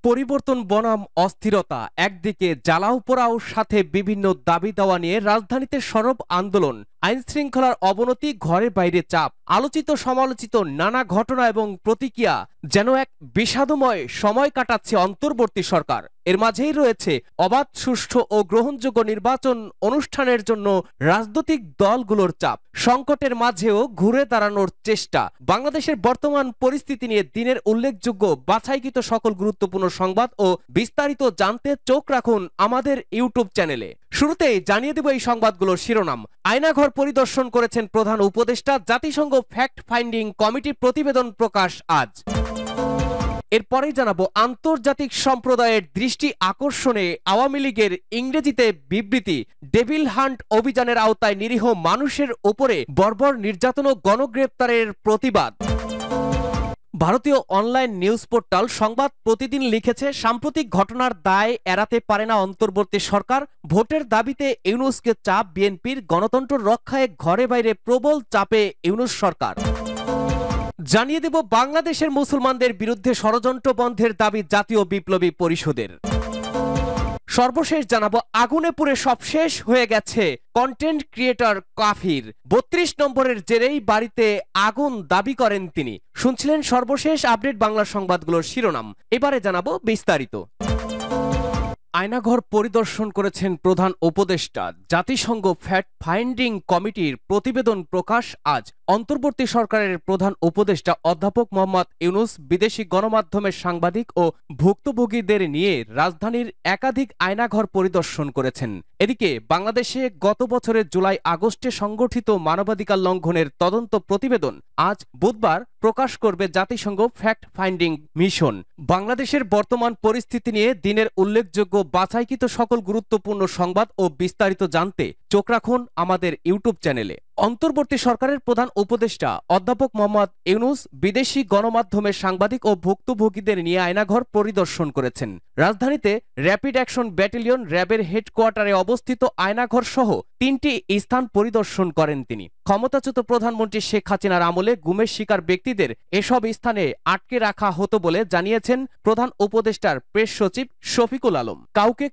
পরিবর্তন বনাম অস্থিরতা, একদিকে জ্বালাও পোড়াও সাথে বিভিন্ন দাবি দাওয়া নিয়ে রাজধানীতে সরব আন্দোলন, আইন শৃঙ্খলার অবনতি, ঘরে বাইরে চাপ, আলোচিত সমালোচিত নানা ঘটনা এবং প্রতিক্রিয়া যেন এক বিষাদময় সময় কাটাচ্ছে অন্তর্বর্তী সরকার। এর মাঝেই রয়েছে অবাধ, সুষ্ঠু ও গ্রহণযোগ্য নির্বাচন অনুষ্ঠানের জন্য রাজনৈতিক দলগুলোর চাপ। সংকটের মাঝেও ঘুরে দাঁড়ানোর চেষ্টা। বাংলাদেশের বর্তমান পরিস্থিতি নিয়ে দিনের উল্লেখযোগ্য বাছাইকৃত সকল গুরুত্বপূর্ণ সংবাদ ও বিস্তারিত জানতে চোখ রাখুন আমাদের ইউটিউব চ্যানেলে। শুরুতেই জানিয়ে দেব এই সংবাদগুলোর শিরোনাম। আয়নাঘর পরিদর্শন করেছেন প্রধান উপদেষ্টা, জাতিসংঘ ফ্যাক্ট ফাইন্ডিং কমিটির প্রতিবেদন প্রকাশ আজ। এরপরেই জানাবো আন্তর্জাতিক সম্প্রদায়ের দৃষ্টি আকর্ষণে আওয়ামী লীগের ইংরেজিতে বিবৃতি, ডেভিল হান্ট অভিযানের আওতায় নিরীহ মানুষের উপরে বর্বর নির্যাতন ও গণগ্রেপ্তারের প্রতিবাদ। ভারতীয় অনলাইন নিউজ পোর্টাল সংবাদ প্রতিদিন লিখেছে, সাম্প্রতিক ঘটনার দায় এড়াতে পারে না অন্তর্বর্তী সরকার। ভোটের দাবিতে ইউনূসকে চাপ বিএনপির, গণতন্ত্র রক্ষায় ঘরে বাইরে প্রবল চাপে ইউনূস সরকার। জানিয়ে দেব বাংলাদেশের মুসলমানদের বিরুদ্ধে ষড়যন্ত্র বন্ধের দাবি জাতীয় বিপ্লবী পরিষদের। সর্বশেষ জানাবো আগুনে পুড়ে সব শেষ হয়ে গেছে কন্টেন্ট ক্রিয়েটর কাফির, ৩২ নম্বরের জেরেই বাড়িতে আগুন দাবি করেন তিনি। শুনছিলেন সর্বশেষ আপডেট বাংলা সংবাদগুলোর শিরোনাম। এবারে জানাবো বিস্তারিত। আয়নাঘর পরিদর্শন করেছেন প্রধান উপদেষ্টা, জাতিসংঘ ফ্যাক্ট ফাইন্ডিং কমিটির প্রতিবেদন প্রকাশ আজ। অন্তর্বর্তী সরকারের প্রধান উপদেষ্টা অধ্যাপক মোহাম্মদ ইউনূস বিদেশি গণমাধ্যমের সাংবাদিক ও ভুক্তভোগীদের নিয়ে রাজধানীর একাধিক আয়নাঘর পরিদর্শন করেছেন। এদিকে বাংলাদেশে গত বছরের জুলাই আগস্টে সংগঠিত মানবাধিকার লঙ্ঘনের তদন্ত প্রতিবেদন আজ বুধবার প্রকাশ করবে জাতিসংঘ ফ্যাক্ট ফাইন্ডিং মিশন। বাংলাদেশের বর্তমান পরিস্থিতি নিয়ে দিনের উল্লেখযোগ্য বাছাইকৃত সকল গুরুত্বপূর্ণ সংবাদ ও বিস্তারিত জানতে চোখ রাখুন আমাদের ইউটিউব চ্যানেলে। অন্তর্বর্তী সরকারের প্রধান উপদেষ্টা অধ্যাপক মোহাম্মদ ইউনূস বিদেশি গণমাধ্যমের সাংবাদিক ও ভুক্তভোগীদের নিয়ে আয়নাঘর পরিদর্শন করেছেন। রাজধানীতে র্যাপিড অ্যাকশন ব্যাটালিয়ন র্যাবের হেডকোয়ার্টারে অবস্থিত আয়নাঘর সহ ৩টি স্থান পরিদর্শন করেন তিনি। ক্ষমতাচ্যুত প্রধানমন্ত্রী শেখ হাসিনার আমলে গুমের শিকার ব্যক্তিদের এসব স্থানে আটকে রাখা হতো বলে জানিয়েছেন প্রধান উপদেষ্টার প্রেস সচিব শফিকুল আলম। কাউকে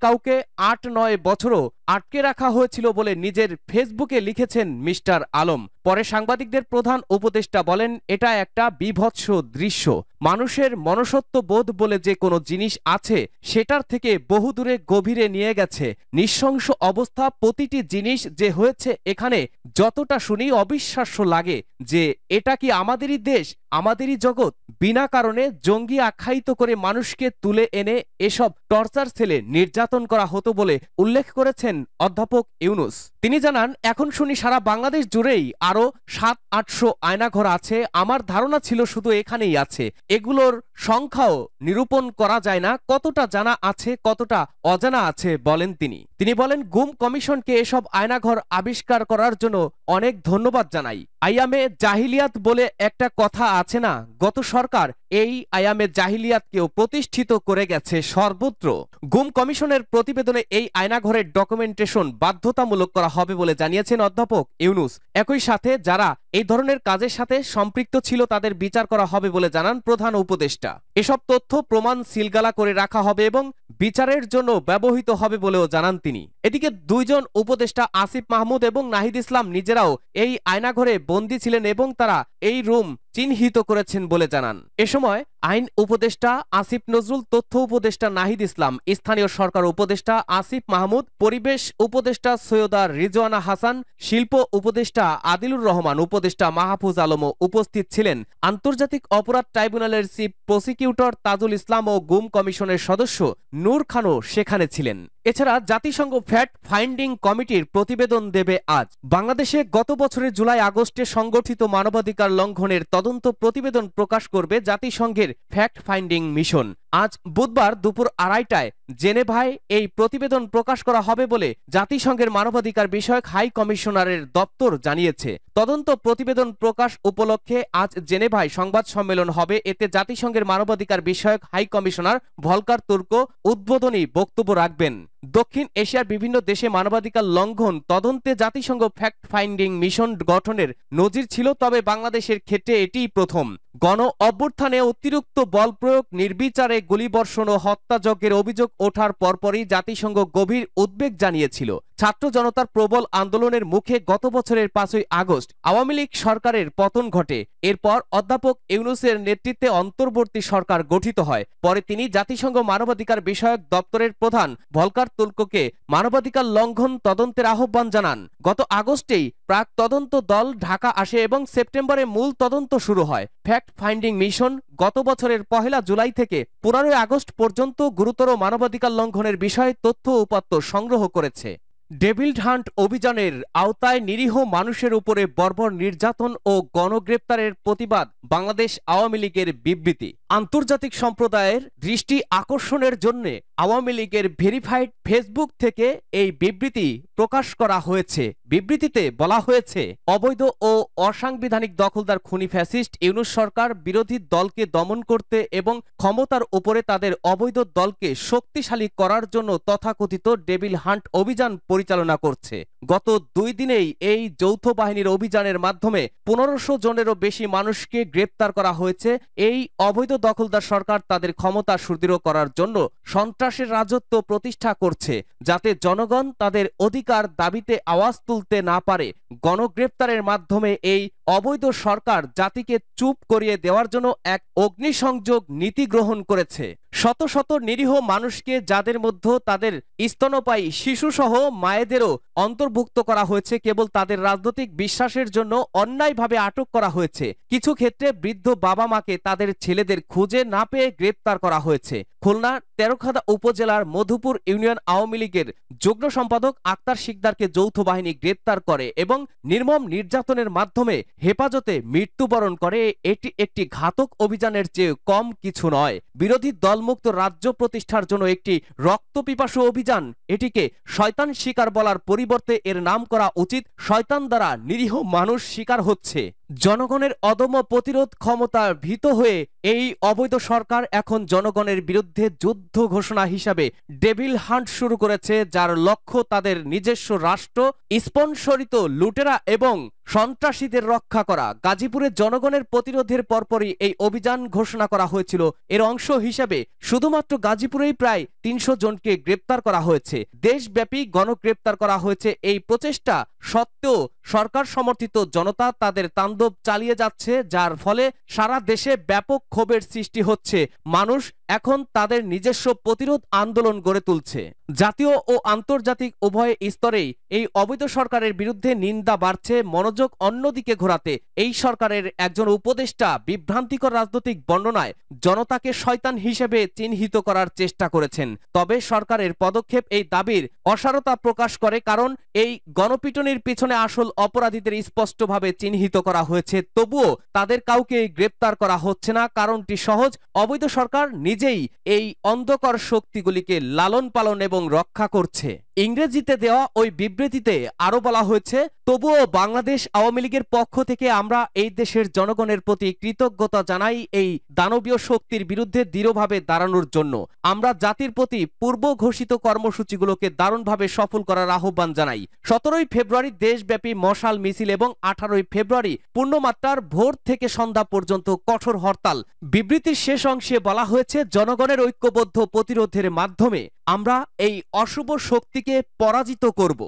৮-৯ বছরও আটকে রাখা হয়েছিল বলে নিজের ফেসবুকে লিখেছেন মিস্টার আলম। পরে সাংবাদিকদের প্রধান উপদেষ্টা বলেন, এটা একটা বীভৎস দৃশ্য। মানুষের মনুষ্যত্ব বোধ বলে যে কোনো জিনিস আছে সেটার থেকে বহুদূরে গভীরে নিয়ে গেছে। নৃশংস অবস্থা। প্রতিটি জিনিস যে হয়েছে এখানে যতটা শুনি অবিশ্বাস্য লাগে যে এটা কি আমাদেরই দেশ, আমাদেরই জগৎ। বিনা কারণে জঙ্গি আখ্যায়িত করে মানুষকে তুলে এনে এসব টর্চার সেলে নির্যাতন করা হতো বলে উল্লেখ করেছেন অধ্যাপক ইউনূস। তিনি জানান, এখন শুনি সারা বাংলাদেশ জুড়েই আরো ৭00-৮০০ আয়নাঘর আছে। আমার ধারণা ছিল শুধু এখানেই আছে। এগুলোর সংখ্যাও নিরূপণ করা যায় না, কতটা জানা আছে কতটা অজানা আছে বলেন তিনি। তিনি বলেন, গুম কমিশনকে এসব আয়নাঘর আবিষ্কার করার জন্য অনেক ধন্যবাদ জানাই। আইয়ামে জাহিলিয়াত বলে একটা কথা আছে না, গত সরকার এই আইয়ামে জাহিলিয়াতকেও প্রতিষ্ঠিত করে গেছে সর্বত্র। গুম কমিশনের প্রতিবেদনে এই আয়নাঘরের ডকুমেন্টেশন বাধ্যতামূলক করা হবে বলে জানিয়েছেন অধ্যাপক ইউনূস। একই সাথে যারা এই ধরনের কাজের সাথে সম্পৃক্ত ছিল তাদের বিচার করা হবে বলে জানান প্রধান উপদেষ্টা। এসব তথ্য প্রমাণ সিলগালা করে রাখা হবে এবং বিচারের জন্য ব্যবহৃত হবে বলেও জানান তিনি। এদিকে দুইজন উপদেষ্টা আসিফ মাহমুদ এবং নাহিদ ইসলাম নিজেরাও এই আয়নাঘরে বন্দী ছিলেন এবং তারা এই রুম চিহ্নিত করেছেন বলে জানান। এ সময় আইন উপদেষ্টা আসিফ নজরুল, তথ্য উপদেষ্টা নাহিদ ইসলাম, স্থানীয় সরকার উপদেষ্টা আসিফ মাহমুদ, পরিবেশ উপদেষ্টা সৈয়দা রিজওয়ানা হাসান, শিল্প উপদেষ্টা আদিলুর রহমান, উপদেষ্টা মাহফুজ আলমও উপস্থিত ছিলেন। আন্তর্জাতিক অপরাধ ট্রাইব্যুনালের চিফ প্রসিকিউটর তাজুল ইসলাম ও গুম কমিশনের সদস্য নূর খানও সেখানে ছিলেন। এছাড়া জাতিসংঘ ফ্যাক্ট ফাইন্ডিং কমিটির প্রতিবেদন দেবে আজ। বাংলাদেশে গত বছরের জুলাই আগস্টে সংগঠিত মানবাধিকার লঙ্ঘনের তদন্ত প্রতিবেদন প্রকাশ করবে জাতিসংঘের ফ্যাক্ট ফাইন্ডিং মিশন। আজ বুধবার দুপুর 2:30টায় জেনেভায় এই প্রতিবেদন প্রকাশ করা হবে বলে জাতিসংঘের মানবাধিকার বিষয়ক হাই কমিশনারের দপ্তর জানিয়েছে। তদন্ত প্রতিবেদন প্রকাশ উপলক্ষে আজ জেনেভায় সংবাদ সম্মেলন হবে। এতে জাতিসংঘের মানবাধিকার বিষয়ক হাই কমিশনার ভলকার তুর্ক উদ্বোধনী বক্তব্য রাখবেন। দক্ষিণ এশিয়ার বিভিন্ন দেশে মানবাধিকার লঙ্ঘন তদন্তে জাতিসংঘ ফ্যাক্ট ফাইন্ডিং মিশন গঠনের নজির ছিল, তবে বাংলাদেশের ক্ষেত্রে এটিই প্রথম। গণ অভ্যুত্থানে অতিরিক্ত বল প্রয়োগ, নির্বিচারে গুলিবর্ষণ ও হত্যাযজ্ঞের অভিযোগ ওঠার পরপরই জাতিসংঘ গভীর উদ্বেগ জানিয়েছিল। ছাত্র জনতার প্রবল আন্দোলনের মুখে গত বছরের 5ই আগস্ট আওয়ামী লীগ সরকারের পতন ঘটে। এরপর অধ্যাপক ইউনূসের নেতৃত্বে অন্তর্বর্তী সরকার গঠিত হয়। পরে তিনি জাতিসংঘ মানবাধিকার বিষয়ক দপ্তরের প্রধান ভলকার তুর্ককে মানবাধিকার লঙ্ঘন তদন্তের আহ্বান জানান। গত আগস্টেই প্রাক তদন্ত দল ঢাকা আসে এবং সেপ্টেম্বরে মূল তদন্ত শুরু হয়। ফ্যাক্ট ফাইন্ডিং মিশন গত বছরের 1 জুলাই থেকে 15 আগস্ট পর্যন্ত গুরুতর মানবাধিকার লঙ্ঘনের বিষয়ে তথ্য উপাত্ত সংগ্রহ করেছে। ডেভিল হান্ট অভিযানের আওতায় নিরীহ মানুষের উপরে বর্বর নির্যাতন ও গণগ্রেপ্তারের প্রতিবাদ বাংলাদেশ আওয়ামী লীগের বিবৃতি। আন্তর্জাতিক সম্প্রদায়ের দৃষ্টি আকর্ষণের জন্য আওয়ামী লীগের ভেরিফাইড ফেসবুক থেকে এই বিবৃতি প্রকাশ করা হয়েছে। বিবৃতিতে বলা হয়েছে, অবৈধ ও অসাংবিধানিক দখলদার খুনি ফ্যাসিস্ট ইউনূস সরকার বিরোধী দলকে দমন করতে এবং ক্ষমতার উপরে তাদের অবৈধ দলকে শক্তিশালী করার জন্য তথাকথিত ডেভিল হান্ট অভিযান পরিচালনা করছে। গত 2 দিনেই এই যৌথ বাহিনীর অভিযানের মাধ্যমে 1500 জনেরও বেশি মানুষকে গ্রেপ্তার করা হয়েছে। এই অবৈধ দখলদার সরকার তাদের ক্ষমতা সুদৃঢ় করার জন্য সন্ত্রাসের রাজত্ব প্রতিষ্ঠা করছে, যাতে জনগণ তাদের অধিকার দাবিতে আওয়াজ তুলতে না পারে। গণগ্রেপ্তারের মাধ্যমে এই অবৈধ সরকার জাতিকে চুপ করিয়ে দেওয়ার জন্য এক অগ্নিসংযোগ নীতি গ্রহণ করেছে। শত শত নিরীহ মানুষকে, যাদের মধ্যে তাদের স্তন্যপায়ী শিশুসহ মায়েদেরও অন্তর্ভুক্ত করা হয়েছে, কেবল তাদের রাজনৈতিক বিশ্বাসের জন্য অন্যায়ভাবে আটক করা হয়েছে। কিছু ক্ষেত্রে বৃদ্ধ বাবা মাকে তাদের ছেলেদের খুঁজে না পেয়ে গ্রেপ্তার করা হয়েছে। খুলনা তেরখাদা উপজেলার মধুপুর ইউনিয়ন আওয়ামী লীগের যুগ্ম সম্পাদক আক্তার শিকদারকে যৌথ বাহিনী গ্রেপ্তার করে এবং নির্মম নির্যাতনের মাধ্যমে হেফাজতে মৃত্যুবরণ করে। এটি একটি ঘাতক অভিযানের চেয়ে কম কিছু নয়। বিরোধী দলমুক্ত রাজ্য প্রতিষ্ঠার জন্য একটি রক্তপিপাসু অভিযান। এটিকে শয়তান শিকার বলার পরিবর্তে এর নাম করা উচিত শয়তান দ্বারা নিরীহ মানুষ শিকার হচ্ছে। জনগণের অদম্য প্রতিরোধ ক্ষমতার ভীত হয়ে এই অবৈধ সরকার এখন জনগণের বিরুদ্ধে যুদ্ধ ঘোষণা হিসাবে ডেভিল হান্ট শুরু করেছে, যার লক্ষ্য তাদের নিজস্ব রাষ্ট্র স্পন্সরিত লুটেরা এবং সন্ত্রাসীদের রক্ষা করা। গাজীপুরে জনগণের প্রতিরোধের পরপরই এই অভিযান ঘোষণা করা হয়েছিল। এর অংশ হিসাবে শুধুমাত্র গাজীপুরেই প্রায় 300 জনকে গ্রেপ্তার করা হয়েছে। দেশব্যাপী গণগ্রেপ্তার করা হয়েছে। এই প্রচেষ্টা সত্ত্বেও সরকার সমর্থিত জনতা তাদের তাণ্ডব চালিয়ে যাচ্ছে, যার ফলে সারা দেশে ব্যাপক ক্ষোভের সৃষ্টি হচ্ছে। মানুষ এখন তাদের নিজস্ব প্রতিরোধ আন্দোলন গড়ে তুলছে। জাতীয় ও আন্তর্জাতিক উভয় স্তরেই এই অবৈধ সরকারের বিরুদ্ধে নিন্দা বাড়ছে। মনোযোগ অন্যদিকে ঘোরাতে এই সরকারের একজন উপদেষ্টা বিভ্রান্তিকর রাজনৈতিক বর্ণনায় জনতাকে শয়তান হিসেবে চিহ্নিত করার চেষ্টা করেছেন। তবে সরকারের পদক্ষেপ এই দাবির অসারতা প্রকাশ করে, কারণ এই গণপিটুনির পিছনে আসল অপরাধীদের স্পষ্টভাবে চিহ্নিত করা হয়েছে। তবুও তাদের কাউকে গ্রেপ্তার করা হচ্ছে না। কারণটি সহজ, অবৈধ সরকার নিজেই এই অন্ধকার শক্তিগুলিকে লালন পালন এবং রক্ষা করছে। ইংরেজিতে দেওয়া ওই বিবৃতিতে আরো বলা হয়েছে, তবুও বাংলাদেশ আওয়ামী লীগের পক্ষ থেকে আমরা এই দেশের জনগণের প্রতি কৃতজ্ঞতা জানাই এই দানবীয় শক্তির বিরুদ্ধে দৃঢ়ভাবে দাঁড়ানোর জন্য। আমরা জাতির প্রতি পূর্ব ঘোষিত কর্মসূচিগুলোকে দারুণভাবে সফল করার আহ্বান জানাই। 17ই ফেব্রুয়ারি দেশব্যাপী মশাল মিছিল এবং 18ই ফেব্রুয়ারি পূর্ণমাত্রার ভোর থেকে সন্ধ্যা পর্যন্ত কঠোর হরতাল। বিবৃতির শেষ অংশে বলা হয়েছে, জনগণের ঐক্যবদ্ধ প্রতিরোধের মাধ্যমে আমরা এই অশুভ শক্তিকে পরাজিত করব।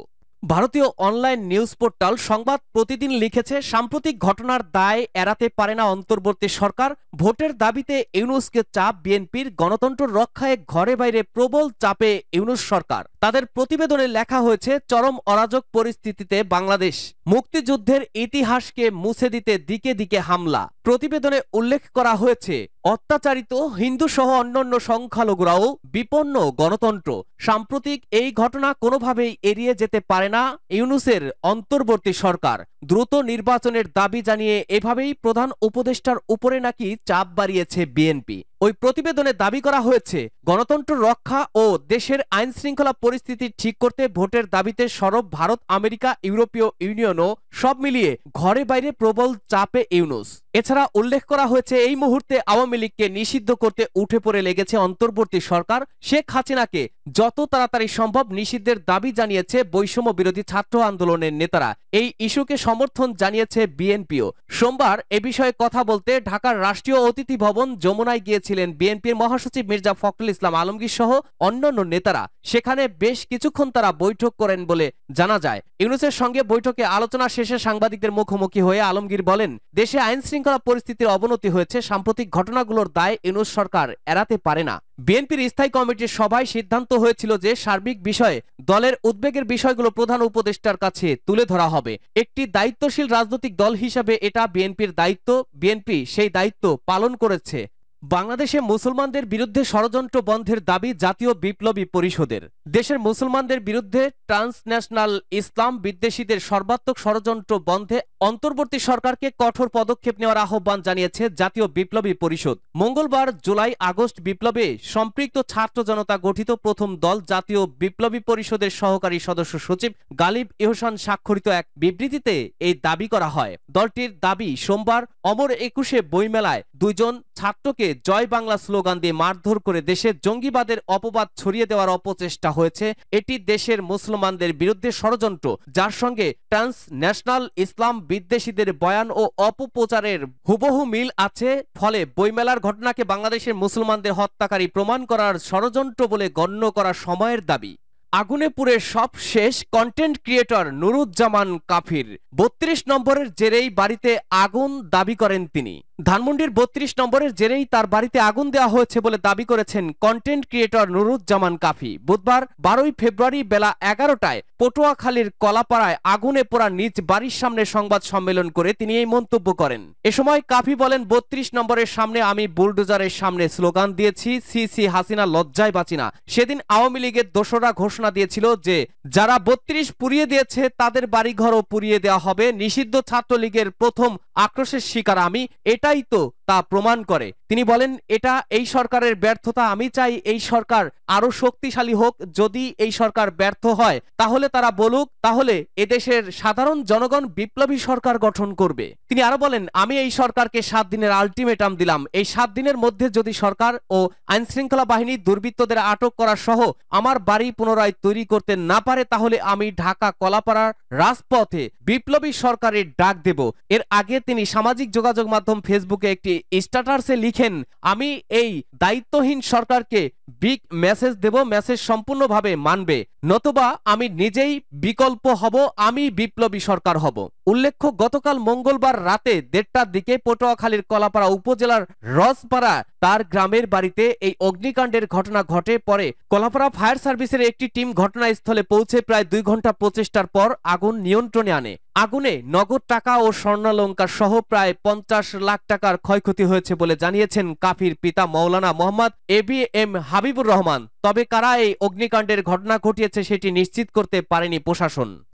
ভারতীয় অনলাইন নিউজ পোর্টাল সংবাদ প্রতিদিন লিখেছে, সাম্প্রতিক ঘটনার দায় এড়াতে পারে না অন্তর্বর্তী সরকার। ভোটের দাবিতে ইউনূসকে চাপ, বিএনপির গণতন্ত্র রক্ষায় ঘরে বাইরে প্রবল চাপে ইউনূস সরকার। তাদের প্রতিবেদনে লেখা হয়েছে, চরম অরাজক পরিস্থিতিতে বাংলাদেশ, মুক্তিযুদ্ধের ইতিহাসকে মুছে দিতে দিকে দিকে হামলা। প্রতিবেদনে উল্লেখ করা হয়েছে, অত্যাচারিত হিন্দু সহ অন্যান্য সংখ্যালঘুরাও বিপন্ন গণতন্ত্র। সাম্প্রতিক এই ঘটনা কোনোভাবেই এড়িয়ে যেতে পারে না ইউনূসের অন্তর্বর্তী সরকার। দ্রুত নির্বাচনের দাবি জানিয়ে এভাবেই প্রধান উপদেষ্টার উপরে নাকি চাপ বাড়িয়েছে বিএনপি। ওই প্রতিবেদনে দাবি করা হয়েছে, গণতন্ত্র রক্ষা ও দেশের আইন শৃঙ্খলা পরিস্থিতি ঠিক করতে ভোটের দাবিতে সরব ভারত, আমেরিকা, ইউরোপীয় ইউনিয়নও সব মিলিয়ে ঘরে বাইরে প্রবল চাপে ইউনূস। এছাড়া উল্লেখ করা হয়েছে, এই মুহূর্তে আওয়ামী লীগকে নিষিদ্ধ করতে উঠে পড়ে লেগেছে অন্তর্বর্তী সরকার। শেখ হাসিনাকে যত তাড়াতাড়ি সম্ভব নিষিদ্ধের দাবি জানিয়েছে বৈষম্য বিরোধী ছাত্র আন্দোলনের নেতারা। এই ইস্যুকে সমর্থন জানিয়েছে বিএনপিও। সোমবার এ বিষয়ে কথা বলতে ঢাকার রাষ্ট্রীয় অতিথি ভবন যমুনায় গিয়েছিলেন বিএনপির মহাসচিব মির্জা ফখরুল ইসলাম আলমগীর সহ অন্যান্য নেতারা। সেখানে বেশ কিছুক্ষণ তারা বৈঠক করেন বলে জানা যায়। ইউনূসের সঙ্গে বৈঠকে আলোচনা শেষে সাংবাদিকদের মুখোমুখি হয়ে আলমগীর বলেন, দেশে আইন শৃঙ্খলা পরিস্থিতির অবনতি হয়েছে, সাম্প্রতিক ঘটনাগুলোর দায় ইউনূস সরকার এড়াতে পারে না। বিএনপির স্থায়ী কমিটির সভায় সিদ্ধান্ত হয়েছিল যে সার্বিক বিষয়ে দলের উদ্বেগের বিষয়গুলো প্রধান উপদেষ্টার কাছে তুলে ধরা হবে। একটি দায়িত্বশীল রাজনৈতিক দল হিসেবে এটা বিএনপির দায়িত্ব। বিএনপি সেই দায়িত্ব পালন করেছে। বাংলাদেশে মুসলমানদের বিরুদ্ধে ষড়যন্ত্র বন্ধের দাবি জাতীয় বিপ্লবী পরিষদের। দেশের মুসলমানদের বিরুদ্ধে ট্রান্সন্যাশনাল ইসলাম বিদ্বেষীদের সর্বাত্মক ষড়যন্ত্র বন্ধে অন্তর্বর্তী সরকারকে কঠোর পদক্ষেপ নেওয়ার আহ্বান জানিয়েছে জাতীয় বিপ্লবী পরিষদ। মঙ্গলবার জুলাই আগস্ট বিপ্লবে সম্পৃক্ত ছাত্র জনতা গঠিত প্রথম দল জাতীয় বিপ্লবী পরিষদের সহকারী সদস্য সচিব গালিব ইহসান স্বাক্ষরিত এক বিবৃতিতে এই দাবি করা হয়। দলটির দাবি, সোমবার অমর একুশে বইমেলায় দুইজন ছাত্রকে জয় বাংলা স্লোগান দিয়ে মারধর করে দেশে জঙ্গিবাদের অপবাদ ছড়িয়ে দেওয়ার অপচেষ্টা হয়েছে। এটি দেশের মুসলমানদের বিরুদ্ধে ষড়যন্ত্র, যার সঙ্গে ট্রান্সন্যাশনাল ইসলাম বিদ্বেষীদের বয়ান ও অপপ্রচারের হুবহু মিল আছে। ফলে বইমেলার ঘটনাকে বাংলাদেশের মুসলমানদের হত্যাকারী প্রমাণ করার ষড়যন্ত্র বলে গণ্য করা সময়ের দাবি। আগুনে পুড়ে সব শেষ, কন্টেন্ট ক্রিয়েটর নুরুজ্জামান কাফির ৩২ নম্বরের জেরেই বাড়িতে আগুন দাবি করেন তিনি। ধানমন্ডির ৩২ নম্বরের জেরেই তার বাড়িতে আগুন দেওয়া হয়েছে বলে দাবি করেছেন কন্টেন্ট ক্রিয়েটর নুরুজ্জামান কাফি। বুধবার ১২ ফেব্রুয়ারি বেলা ১১টায় পটুয়াখালীর কলাপাড়ায় আগুনে পোড়া নিজ বাড়ির সামনে সংবাদ সম্মেলন করে তিনি এই মন্তব্য করেন। এ সময় কাফি বলেন, ৩২ নম্বরের সামনে আমি বুলডোজারের সামনে স্লোগান দিয়েছি, সি সি হাসিনা লজ্জায় বাঁচি না। সেদিন আওয়ামী লীগের দোসররা ঘোষণা দিয়েছিল যে যারা ৩২ পুড়িয়ে দিয়েছে তাদের বাড়িঘরও পুড়িয়ে দেওয়া হবে। নিষিদ্ধ ছাত্রলীগের প্রথম আক্রোশের শিকার আমি, এটাই তো তা প্রমাণ করে। তিনি বলেন, এটা এই সরকারের ব্যর্থতা। আমি চাই এই সরকার আরো শক্তিশালী হোক। যদি এই সরকার ব্যর্থ হয় তাহলে তারা বলুক, তাহলে এদেশের সাধারণ জনগণ বিপ্লবী সরকার গঠন করবে। তিনি আরো বলেন, আমি এই সরকারকে 7 দিনের আলটিমেটাম দিলাম। এই 7 দিনের মধ্যে যদি সরকার ও আইন শৃঙ্খলা বাহিনী দুর্বৃত্তদের আটক করা সহ আমার বাড়ি পুনরায় তৈরি করতে না পারে তাহলে আমি ঢাকা কলাপাড়ার রাজপথে বিপ্লবী সরকারের ডাক দেব। এর আগে তিনি সামাজিক যোগাযোগ মাধ্যম ফেসবুকে একটি স্ট্যাটাসে লিখেন, আমি এই দায়িত্বহীন সরকারকে বিগ মেসেজ দেব, মেসেজ সম্পূর্ণভাবে মানবে, নতুবা আমি নিজেই বিকল্প হব, আমি বিপ্লবী সরকার হব। উল্লেখ্য, গতকাল মঙ্গলবার রাতে ১:৩০টার দিকে পটুয়াখালীর কলাপাড়া উপজেলার রসপাড়া তার গ্রামের বাড়িতে এই অগ্নিকাণ্ডের ঘটনা ঘটে। পরে কলাপাড়া ফায়ার সার্ভিসের একটি টিম ঘটনাস্থলে পৌঁছে প্রায় 2 ঘন্টা প্রচেষ্টার পর আগুন নিয়ন্ত্রণে আনে। আগুনে নগদ টাকা ও স্বর্ণালংকার সহ প্রায় 50 লাখ টাকার ক্ষয়ক্ষতি হয়েছে বলে জানিয়েছেন কাফির পিতা মাওলানা মোহাম্মদ ABM হাবিবুর রহমান। তবে কারা এই অগ্নিকাণ্ডের ঘটনা ঘটিয়েছে সেটি নিশ্চিত করতে পারেনি প্রশাসন।